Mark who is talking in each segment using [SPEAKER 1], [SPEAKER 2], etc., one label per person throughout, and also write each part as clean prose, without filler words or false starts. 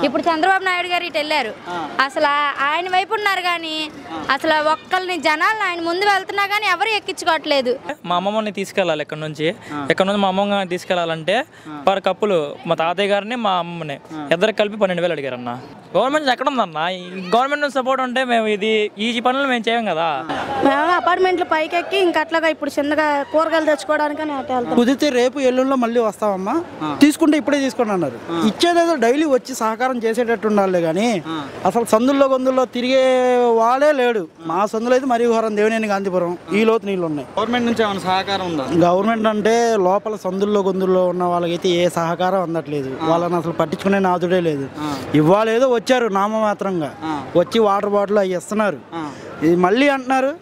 [SPEAKER 1] ఇప్పుడు చంద్రబాబు నాయుడు గారు ఇటు వెళ్ళారు. అసలు ఆయన వైపు ఉన్నారు కానీ అసలు ఒక్కరిని జనాలు ఆయన ముందు వెళ్తున్నా కానీ ఎవరు ఎక్కించుకోవట్లేదు.
[SPEAKER 2] మా అమ్మమ్మని తీసుకెళ్ళాలి ఇక్కడ నుంచి మా అమ్మమ్మ తీసుకెళ్లాలంటే పర్ కప్పులు మా తాతయ్య గారిని మా అమ్మని ఇద్దరికి కలిపి 12,000 అడిగారన్న. గవర్నమెంట్ ఎక్కడ ఉందన్న? గవర్నమెంట్ సపోర్ట్ ఉంటే మేము ఈ పనులు మేము చేయం కదా.
[SPEAKER 3] మేము అపార్ట్మెంట్లు పైకెక్కి ఇంకా అట్లాగా ఇప్పుడు చిన్నగా కూరగాయలు తెచ్చుకోవడానికి
[SPEAKER 4] కుదిరితే రేపు ఎల్లుండిలో మళ్ళీ వస్తామమ్మా, తీసుకుంటే ఇప్పుడే తీసుకోండి అన్నారు. ఇచ్చేదేదో డైలీ వచ్చి సహకారం చేసేటట్టు ఉండాలి కానీ అసలు సందుల్లో గొంతుల్లో తిరిగే వాళ్ళే లేడు. మా సందులో అయితే మరీ ఘోరం, దేవినేని గాంధీపురం ఈ లోతు నీళ్ళు ఉన్నాయి.
[SPEAKER 5] గవర్నమెంట్ నుంచి ఏమైనా సహకారం ఉందా?
[SPEAKER 4] గవర్నమెంట్ అంటే లోపల సందుల్లో గొంతుల్లో ఉన్న వాళ్ళకైతే ఏ సహకారం అందట్లేదు. వాళ్ళని అసలు పట్టించుకునే నాదుడే లేదు. ఇవాళ ఏదో వచ్చారు నామమాత్రంగా వచ్చి వాటర్ బాటిల్ అవి ఇస్తున్నారు. ఇది మళ్ళీ అంటున్నారు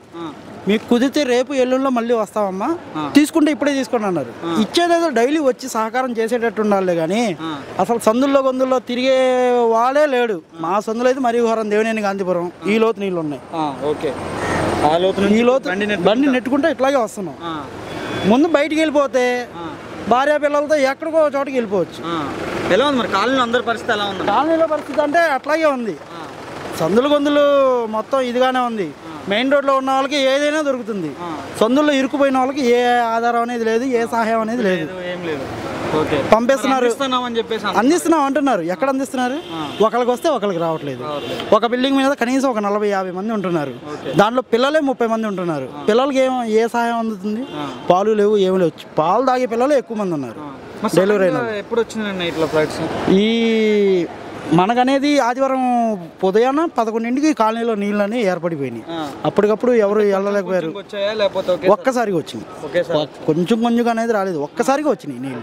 [SPEAKER 4] మీకు కుదిరితే రేపు ఎల్లుండిలో మళ్ళీ వస్తామమ్మా, తీసుకుంటే ఇప్పుడే తీసుకోండి అన్నారు. ఇచ్చేదేదో డైలీ వచ్చి సహకారం చేసేటట్టు ఉండాలి కానీ అసలు సందుల్లో గొంతుల్లో తిరిగే వాళ్ళే లేడు. మా సందులో అయితే మరీ ఘోరం, దేవినేని గాంధీపురం ఈ లోతు నీళ్ళు ఉన్నాయి. ఈ లోతు బండి నెట్టుకుంటే ఇట్లాగే వస్తున్నాం. ముందు బయటికి వెళ్ళిపోతే భార్య పిల్లలతో ఎక్కడికో చోటుకి వెళ్ళిపోవచ్చు.
[SPEAKER 5] ఎలా ఉంది మరి కాలనీలో అందరి పరిస్థితి ఎలా ఉంది?
[SPEAKER 4] కాలనీలో పరిస్థితి అంటే అట్లాగే ఉంది. సందులు గొంతులు మొత్తం ఇదిగానే ఉంది. మెయిన్ రోడ్లో ఉన్న వాళ్ళకి ఏదైనా దొరుకుతుంది. సందుల్లో ఇరుక్కుపోయిన వాళ్ళకి ఏ ఆధారం అనేది లేదు, ఏ సహాయం అనేది లేదు. పంపిస్తున్నారు, అందిస్తున్నాం అంటున్నారు. ఎక్కడ అందిస్తున్నారు? ఒకరికి వస్తే ఒకరికి రావట్లేదు. ఒక బిల్డింగ్ మీద కనీసం ఒక 40-50 మంది ఉంటున్నారు. దాంట్లో పిల్లలే 30 మంది ఉంటున్నారు. పిల్లలకి ఏ సహాయం అందుతుంది? పాలు లేవు, ఏమి లేవు. పాలు తాగే పిల్లలు ఎక్కువ మంది ఉన్నారు. డెలివరీ అయిన
[SPEAKER 5] ఎప్పుడు వచ్చిందండి ఇట్లా ఫ్లడ్స్?
[SPEAKER 4] ఈ మనకనేది ఆదివారం ఉదయాన్న 11ంటికి కాలనీలో నీళ్ళని ఏర్పడిపోయినాయి. అప్పటికప్పుడు ఎవరు వెళ్ళలేకపోయారు. ఒక్కసారిగా వచ్చింది, కొంచెం కొంచెం అనేది రాలేదు, ఒక్కసారిగా వచ్చినాయి నీళ్ళు.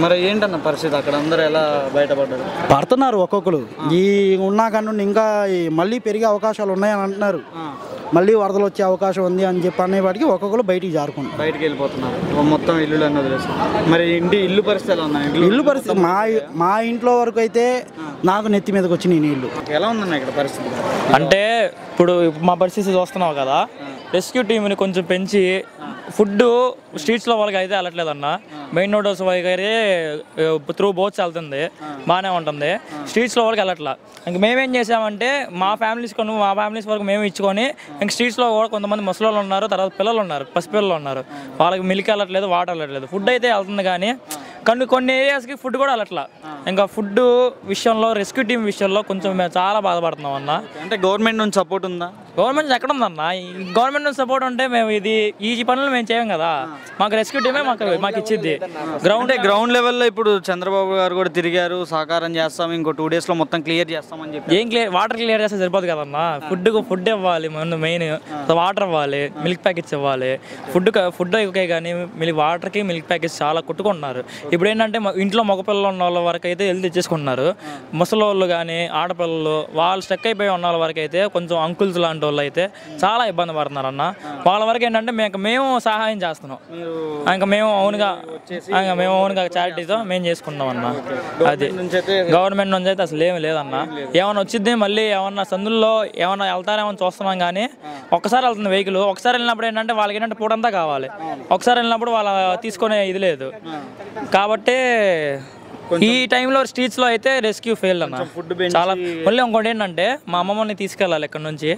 [SPEAKER 5] మరి ఏంటన్న పరిస్థితి అక్కడ? అందరూ ఎలా బయటపడ్డారు?
[SPEAKER 4] పడుతున్నారు ఒక్కొక్కరు. ఈ ఉన్నా కానీ ఇంకా మళ్ళీ పెరిగే అవకాశాలు ఉన్నాయని అంటున్నారు. మళ్ళీ వరదలు వచ్చే అవకాశం ఉంది అని చెప్పి అనేవాటికి ఒక్కొక్కరు బయటికి జారుకుంటారు,
[SPEAKER 5] బయటికి వెళ్ళిపోతున్నారు. మొత్తం ఇల్లు అన్నది. మరి ఇల్లు పరిస్థితి ఎలా ఉన్నాయి?
[SPEAKER 4] ఇల్లు పరిస్థితి మా ఇంట్లో వరకు అయితే నాకు నెత్తి మీదకి వచ్చినాయి నీళ్లు.
[SPEAKER 5] ఎలా ఉందన్న ఇక్కడ పరిస్థితి?
[SPEAKER 2] అంటే ఇప్పుడు మా పరిస్థితి చూస్తున్నావు కదా, రెస్క్యూ టీంని కొంచెం పెంచి ఫుడ్ స్ట్రీట్స్లో వాళ్ళకి అయితే వెళ్ళట్లేదన్న. మెయిన్ రోడ్స్ అయితే త్రూ బోట్స్ వెళ్తుంది, బాగానే ఉంటుంది. స్ట్రీట్స్లో వాళ్ళకి వెళ్ళట్లా. ఇంక మేమేం చేసామంటే మా ఫ్యామిలీస్ వరకు మేము ఇచ్చుకొని ఇంక స్ట్రీట్స్లో కూడా కొంతమంది ముసలోళ్ళు ఉన్నారు, తర్వాత పిల్లలు ఉన్నారు, పసిపిల్లలు ఉన్నారు. వాళ్ళకి మిల్క్ వెళ్ళట్లేదు, వాటర్ వెళ్ళట్లేదు. ఫుడ్ అయితే వెళ్తుంది కానీ కొన్ని ఏరియాస్కి ఫుడ్ కూడా వెళ్ళట్లా. ఇంకా ఫుడ్ విషయంలో రెస్క్యూ టీం విషయంలో కొంచెం మేము చాలా బాధపడుతున్నాం అన్న.
[SPEAKER 5] అంటే గవర్నమెంట్ నుంచి సపోర్ట్ ఉందా?
[SPEAKER 2] గవర్నమెంట్ ఎక్కడ ఉందన్న? గవర్నమెంట్ నుంచి సపోర్ట్ ఉంటే మేము ఈ పనులు మేము చేయం కదా. మాకు రెస్క్యూ టీమే మాకు ఇచ్చింది.
[SPEAKER 5] గ్రౌండ్ లెవెల్లో ఇప్పుడు చంద్రబాబు గారు కూడా తిరిగారు, సహకారం చేస్తాం, ఇంకో 2 daysలో మొత్తం క్లియర్ చేస్తామని చెప్పి.
[SPEAKER 2] ఏం వాటర్ క్లియర్ చేస్తే సరిపోదు కదన్నా. ఫుడ్ ఇవ్వాలి, మెయిన్ వాటర్ ఇవ్వాలి, మిల్క్ ప్యాకెట్స్ ఇవ్వాలి. ఫుడ్ ఓకే కానీ వాటర్కి మిల్క్ ప్యాకెట్స్ చాలా కొట్టుకుంటున్నారు. ఇప్పుడు ఏంటంటే ఇంట్లో మగపిల్లలు ఉన్న వాళ్ళ వరకు అయితే వెళ్ళి తెచ్చేసుకుంటున్నారు. ముసలోళ్ళు కానీ ఆడపిల్లలు వాళ్ళు స్టక్ అయిపోయి ఉన్న వాళ్ళ వరకు అయితే కొంచెం అంకుల్స్ లాంటి వాళ్ళు అయితే చాలా ఇబ్బంది పడుతున్నారు అన్న. వాళ్ళ వరకు ఏంటంటే మేము సహాయం చేస్తున్నాం. ఇంకా మేము ఓన్గా చారిటీతో మేము చేసుకుంటాం అన్న. అది గవర్నమెంట్ నుంచి అయితే అసలు ఏమి లేదన్న. ఏమైనా వచ్చింది మళ్ళీ ఏమన్నా సందుల్లో ఏమన్నా వెళ్తారేమని చూస్తున్నాం కానీ ఒక్కసారి వెళ్తుంది వెహికల్. ఒకసారి వెళ్ళినప్పుడు ఏంటంటే వాళ్ళకి ఏంటంటే పూటంతా కావాలి. ఒకసారి వెళ్ళినప్పుడు వాళ్ళ తీసుకునే ఇది లేదు కాబట్టి ఈ టైంలో స్ట్రీట్స్లో అయితే రెస్క్యూ ఫెయిల్ అన్న చాలా. మళ్ళీ ఇంకోటి ఏంటంటే మా అమ్మమ్మని తీసుకెళ్ళాలి ఇక్కడ నుంచి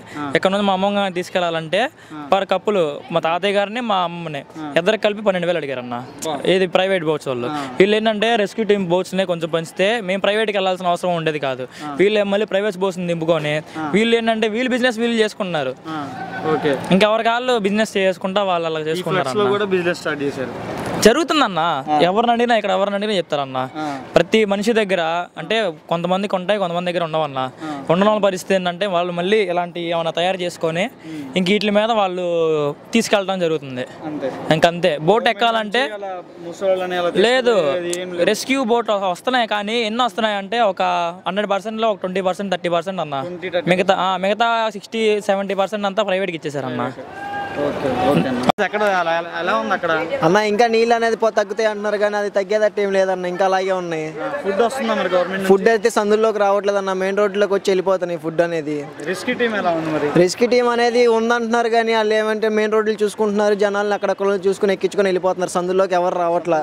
[SPEAKER 2] మా అమ్మమ్మ తీసుకెళ్లాలంటే పర్ కప్పులు మా తాతయ్య గారిని మా అమ్మని ఇద్దరికి కలిపి 12,000 అడిగారన్న. ఇది ప్రైవేట్ బోట్స్ వాళ్ళు. వీళ్ళు ఏంటంటే రెస్క్యూ టీమ్ బోట్స్ని కొంచెం పెంచితే మేము ప్రైవేట్కి వెళ్ళాల్సిన అవసరం ఉండేది కాదు. వీళ్ళు మళ్ళీ ప్రైవేట్ బోట్స్ని దింపుకొని వీళ్ళు ఏంటంటే వీళ్ళు బిజినెస్ వీళ్ళు చేసుకున్నారు. ఇంకెవరి కాళ్ళు బిజినెస్ చేసుకుంటా వాళ్ళు అలా చేసుకుంటారు. జరుగుతుందన్న. ఎవరిని అడిగినా చెప్తారన్న. ప్రతి మనిషి దగ్గర అంటే కొంతమందికి ఉంటాయి, కొంతమంది దగ్గర ఉండవన్న. ఉండడం పరిస్థితి ఏంటంటే వాళ్ళు మళ్ళీ ఇలాంటి ఏమైనా తయారు చేసుకొని ఇంక వీటి మీద వాళ్ళు తీసుకెళ్ళడం జరుగుతుంది. ఇంకంతే. బోట్ ఎక్కాలంటే లేదు, రెస్క్యూ బోట్ వస్తున్నాయి కానీ ఎన్ని వస్తున్నాయి అంటే ఒక 100%లో ఒక 20%, 30% అన్న. మిగతా 60-70% అంతా ప్రైవేట్కి ఇచ్చేసారన్న.
[SPEAKER 5] ఓకే ఓకే అన్న. ఎక్కడ ఎలా ఉంది అక్కడ?
[SPEAKER 6] అన్న ఇంకా నీళ్ళు అనేది తగ్గుతాయి అంటున్నారు కానీ అది తగ్గేదట్టు ఏం లేదన్న, ఇంకా అలాగే ఉన్నాయి.
[SPEAKER 5] ఫుడ్ వస్తుందా మరి గవర్నమెంట్?
[SPEAKER 6] ఫుడ్ అయితే సందుల్లోకి రావట్లేదు అన్న, మెయిన్ రోడ్లోకి వచ్చి వెళ్ళిపోతున్నాయి ఫుడ్ అనేది.
[SPEAKER 5] రెస్క్యూ టీం ఎలా ఉంది మరి?
[SPEAKER 6] రెస్క్యూ టీం అనేది ఉందంటున్నారు కానీ వాళ్ళు ఏమంటే మెయిన్ రోడ్లు చూసుకుంటున్నారు, జనాలను అక్కడక్కడ చూసుకుని ఎక్కించుకొని వెళ్ళిపోతున్నారు, సందుల్లోకి ఎవరు రావట్లా.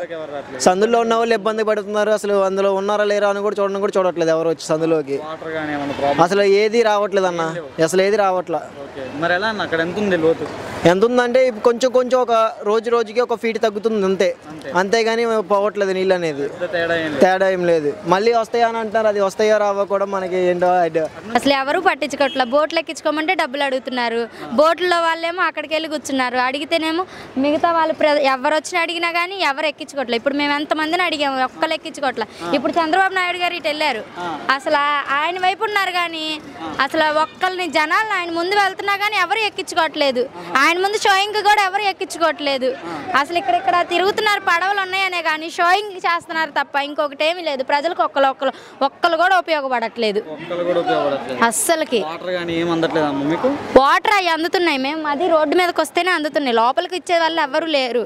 [SPEAKER 6] సందుల్లో ఉన్న వాళ్ళు ఇబ్బంది పడుతున్నారు, అసలు అందులో ఉన్నారా లేరా అని కూడా చూడట్లేదు ఎవరు వచ్చి సందులోకి.
[SPEAKER 5] వాటర్ కానీ ఏమన్నా ప్రాబ్లం?
[SPEAKER 6] అసలు ఏది రావట్లేదు అన్న, అసలు ఏది రావట్లా.
[SPEAKER 5] మరి ఎలా అన్న అక్కడ ఎంత ఉంది లోతు?
[SPEAKER 6] ఎంత ఉందంటే కొంచెం కొంచెం ఒక రోజుకి ఒక ఫీట్ తగ్గుతుంది అంతే, అంతేగాని పోవట్లేదు నీళ్ళు అనేది, తేడా ఏం లేదు. మళ్ళీ వస్తాయా అని అంటున్నారు, అది వస్తాయో రావో కూడా మనకి ఏంటో ఐడియా.
[SPEAKER 1] అసలు ఎవరు పట్టించుకోవట్లే. బోట్లు ఎక్కించుకోమంటే డబ్బులు అడుగుతున్నారు, బోట్లలో వాళ్ళేమో అక్కడికి వెళ్ళి కూర్చున్నారు. అడిగితేనేమో మిగతా వాళ్ళు ఎవరు వచ్చినా అడిగినా కానీ ఎవరు ఎక్కించుకోవట్లేదు. ఇప్పుడు మేము ఎంతమందిని అడిగాము, ఒక్కరు ఎక్కించుకోవట్లేదు. ఇప్పుడు చంద్రబాబు నాయుడు గారు ఇటు వెళ్ళారు, అసలు ఆయన వైపు ఉన్నారు కానీ అసలు ఒక్కరిని జనాలు ఆయన ముందు వెళ్తున్నా కానీ ఎవరు ఎక్కించుకోవట్లేదు. ఆయన ముందు షోయింగ్ కూడా ఎవరు ఎక్కించుకోవట్లేదు. అసలు ఇక్కడ తిరుగుతున్నారు, పడవలు ఉన్నాయనే కానీ షోయింగ్ చేస్తున్నారు తప్ప ఇంకొకటి ఏమీ లేదు. ప్రజలకు ఒక్కరు కూడా ఉపయోగపడట్లేదు అస్సలకి. వాటర్ అవి అందుతున్నాయి, మేము అది రోడ్డు మీదకి వస్తేనే అందుతున్నాయి, లోపలికి ఇచ్చే వాళ్ళు ఎవరు లేరు.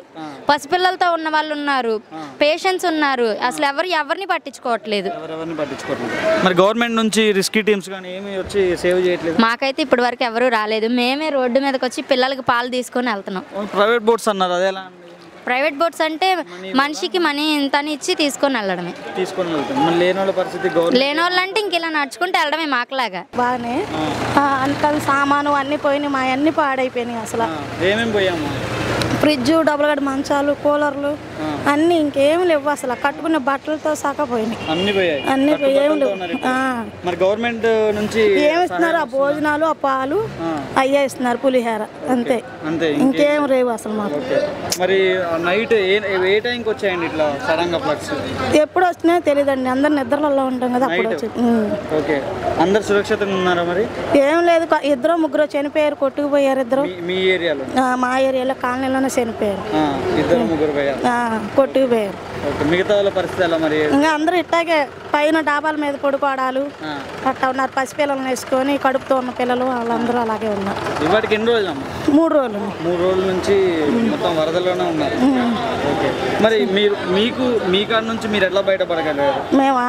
[SPEAKER 1] పసిపిల్లలతో ఉన్న వాళ్ళు ఉన్నారు, పేషెంట్స్ ఉన్నారు, అసలు ఎవరిని పట్టించుకోవట్లేదు.
[SPEAKER 5] మరి గవర్నమెంట్ నుంచి రెస్క్యూ టీమ్స్ కానీ ఏమి వచ్చి సేవ్ చేయట్లేదు?
[SPEAKER 1] మాకైతే ఇప్పటి వరకు ఎవరు రాలేదు. మేమే రోడ్డు మీదకి వచ్చి పిల్లలకి పాలు తీసుకొని వెళ్తున్నాం.
[SPEAKER 5] ప్రైవేట్ బోట్స్ అన్నారు, అదే ఎలా?
[SPEAKER 1] ప్రైవేట్ బోట్స్ అంటే మనిషికి మనీ ఇంత ఇచ్చి తీసుకొని వెళ్ళడమే.
[SPEAKER 5] తీసుకొని వెళ్తాం. మరి లేని వాళ్ళ పరిస్థితి?
[SPEAKER 1] లేని వాళ్ళు అంటే ఇంక ఇలా నడుచుకుంటూ వెళ్ళడమే మాకులాగా.
[SPEAKER 3] బాగానే అంత సామాను అన్నీ పోయినాయి, మా అన్నీ పాడైపోయినాయి. అసలు
[SPEAKER 5] ఏమేమి పోయాము?
[SPEAKER 3] ఫ్రిడ్జ్, డబుల్ గడ్ మంచాలు, కూలర్లు అన్నీ ఇంకేం లేవు. అసలు కట్టుకున్న బట్టలతో సహా పోయినాయి,
[SPEAKER 5] అన్ని పోయాయి.
[SPEAKER 3] అన్నీ ఏం లేవు.
[SPEAKER 5] మరి గవర్నమెంట్ నుంచి
[SPEAKER 3] ఏమి ఇస్తున్నారు? ఆ భోజనాలు, ఆ పాలు అయ్యే ఇస్తున్నారు, పులిహోర అంతే, ఇంకేం లేవు అసలు మాకు.
[SPEAKER 5] మరి నైట్ ఏ టైంకి వచ్చాయండి ఇట్లా సడన్ గా ఫ్లడ్స్?
[SPEAKER 3] ఎప్పుడు వచ్చినాయో తెలియదండి, అందరు నిద్రలలో ఉంటాం కదా అప్పుడు వచ్చి.
[SPEAKER 5] ఓకే, అందరు సురక్షితంగా ఉన్నారా? మరి
[SPEAKER 3] ఏం లేదు, ఇద్దరు ముగ్గురు చనిపోయారు, కొట్టుకుపోయారు ఇద్దరు.
[SPEAKER 5] మీ ఏరియాలో?
[SPEAKER 3] మా ఏరియాలో కాలనీలోనే చనిపోయారు,
[SPEAKER 5] ఇద్దరు ముగ్గురు పోయారు,
[SPEAKER 3] కొట్టుకుపోయారు.
[SPEAKER 5] మిగతా వాళ్ళ పరిస్థితి ఎలా మరి?
[SPEAKER 3] ఇంకా అందరూ ఇట్టాగే పైన డాబాల మీద పడుకోవడాలు అట్లా ఉన్నారు. పసిపిల్లలను వేసుకొని కడుపుతో ఉన్న పిల్లలు వాళ్ళందరూ అలాగే ఉన్నారు.
[SPEAKER 5] ఇవాటికి ఎన్ని రోజులు?
[SPEAKER 3] 3 రోజులు.
[SPEAKER 5] 3 రోజుల నుంచి మొత్తం వరదలోనే ఉన్నారు. ఓకే, మరి మీ కాడ నుంచి మీరు ఎట్లా బయటపడగలరు?
[SPEAKER 3] మేమా